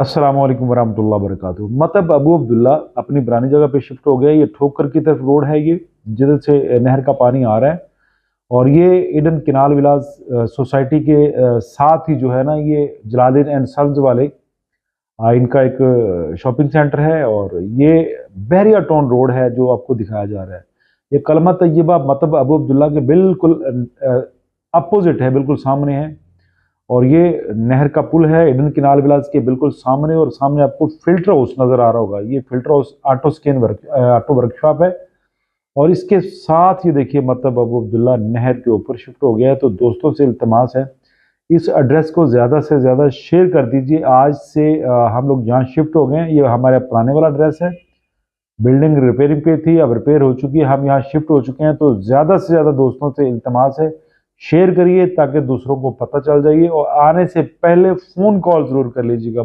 अस्सलाम वालेकुम वरहमतुल्लाह वबरकातुहू। मतलब अबू अब्दुल्ला अपनी पुरानी जगह पे शिफ्ट हो गया। ये ठोकर की तरफ रोड है, ये जिधर से नहर का पानी आ रहा है। और ये ईडन किनाल विलास सोसाइटी के साथ ही जो है ना, ये जलालुद्दीन एंड सन्स वाले इनका एक शॉपिंग सेंटर है। और ये बहरिया टाउन रोड है जो आपको दिखाया जा रहा है। ये कलमा तैयबा मतलब अबू अब्दुल्ला के बिल्कुल अपोजिट है, बिल्कुल सामने है। और ये नहर का पुल है ईडन किनाल विलास के बिल्कुल सामने। और सामने आपको फिल्टर हाउस नजर आ रहा होगा। ये फिल्टर हाउस ऑटो वर्कशॉप है। और इसके साथ ही देखिए मतलब अबू अब्दुल्ला नहर के ऊपर शिफ्ट हो गया है। तो दोस्तों से इल्तमास है, इस एड्रेस को ज़्यादा से ज़्यादा शेयर कर दीजिए। आज से हम लोग यहाँ शिफ्ट हो गए हैं। ये हमारा पुराने वाला एड्रेस है, बिल्डिंग रिपेयरिंग पे थी, अब रिपेयर हो चुकी है, हम यहाँ शिफ्ट हो चुके हैं। तो ज़्यादा से ज़्यादा दोस्तों से इल्तमास है, शेयर करिए ताकि दूसरों को पता चल जाइए। और आने से पहले फ़ोन कॉल ज़रूर कर लीजिएगा।